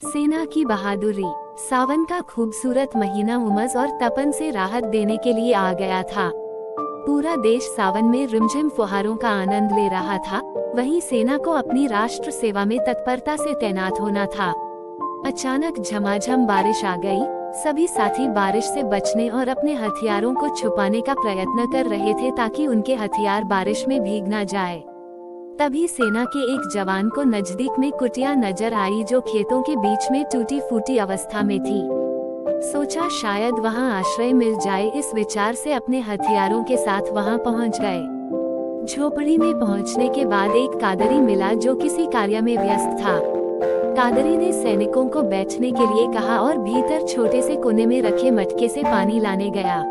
सेना की बहादुरी। सावन का खूबसूरत महीना उमस और तपन से राहत देने के लिए आ गया था। पूरा देश सावन में रिमझिम फुहारों का आनंद ले रहा था। वहीं सेना को अपनी राष्ट्र सेवा में तत्परता से तैनात होना था। अचानक झमाझम बारिश आ गई। सभी साथी बारिश से बचने और अपने हथियारों को छुपाने का प्रयत्न कर रहे थे ताकि उनके हथियार बारिश में भीग न जाए। तभी सेना के एक जवान को नजदीक में कुटिया नजर आई जो खेतों के बीच में टूटी फूटी अवस्था में थी। सोचा शायद वहां आश्रय मिल जाए। इस विचार से अपने हथियारों के साथ वहां पहुंच गए। झोपड़ी में पहुंचने के बाद एक कादरी मिला जो किसी कार्य में व्यस्त था। कादरी ने सैनिकों को बैठने के लिए कहा और भीतर छोटे से कोने में रखे मटके से पानी लाने गया।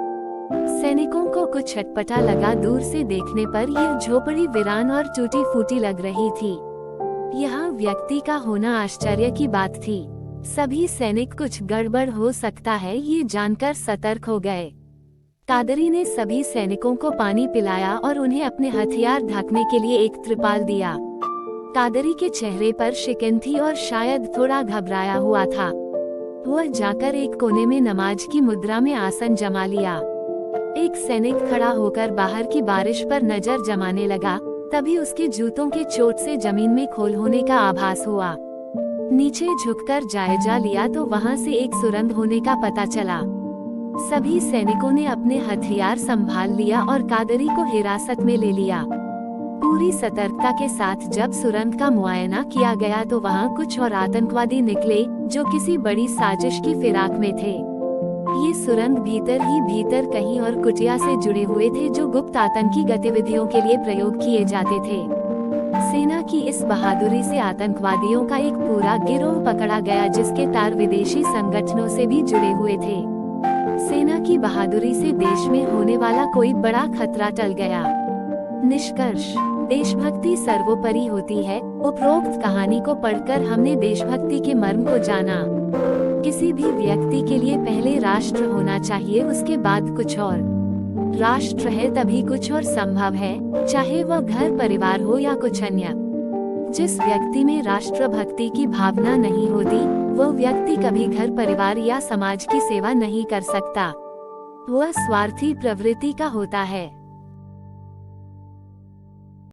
सैनिकों को कुछ चटपटा लगा। दूर से देखने पर यह झोपड़ी वीरान और टूटी फूटी लग रही थी। यहाँ व्यक्ति का होना आश्चर्य की बात थी। सभी सैनिक कुछ गड़बड़ हो सकता है ये जानकर सतर्क हो गए। कादरी ने सभी सैनिकों को पानी पिलाया और उन्हें अपने हथियार ढकने के लिए एक त्रिपाल दिया। कादरी के चेहरे पर शिकन थी और शायद थोड़ा घबराया हुआ था। वह जाकर एक कोने में नमाज की मुद्रा में आसन जमा लिया। एक सैनिक खड़ा होकर बाहर की बारिश पर नजर जमाने लगा। तभी उसके जूतों के चोट से जमीन में खोल होने का आभास हुआ। नीचे झुककर जायजा लिया तो वहां से एक सुरंग होने का पता चला। सभी सैनिकों ने अपने हथियार संभाल लिया और कादरी को हिरासत में ले लिया। पूरी सतर्कता के साथ जब सुरंग का मुआयना किया गया तो वहां कुछ और आतंकवादी निकले जो किसी बड़ी साजिश की फिराक में थे। ये सुरंग भीतर ही भीतर कहीं और कुटिया से जुड़े हुए थे जो गुप्त आतंकी गतिविधियों के लिए प्रयोग किए जाते थे। सेना की इस बहादुरी से आतंकवादियों का एक पूरा गिरोह पकड़ा गया जिसके तार विदेशी संगठनों से भी जुड़े हुए थे। सेना की बहादुरी से देश में होने वाला कोई बड़ा खतरा टल गया। निष्कर्ष: देशभक्ति सर्वोपरि होती है। उपरोक्त कहानी को पढ़कर हमने देशभक्ति के मर्म को जाना। किसी भी व्यक्ति के लिए पहले राष्ट्र होना चाहिए, उसके बाद कुछ और। राष्ट्र है तभी कुछ और संभव है, चाहे वह घर परिवार हो या कुछ अन्य। जिस व्यक्ति में राष्ट्रभक्ति की भावना नहीं होती, वह व्यक्ति कभी घर परिवार या समाज की सेवा नहीं कर सकता। वह स्वार्थी प्रवृत्ति का होता है।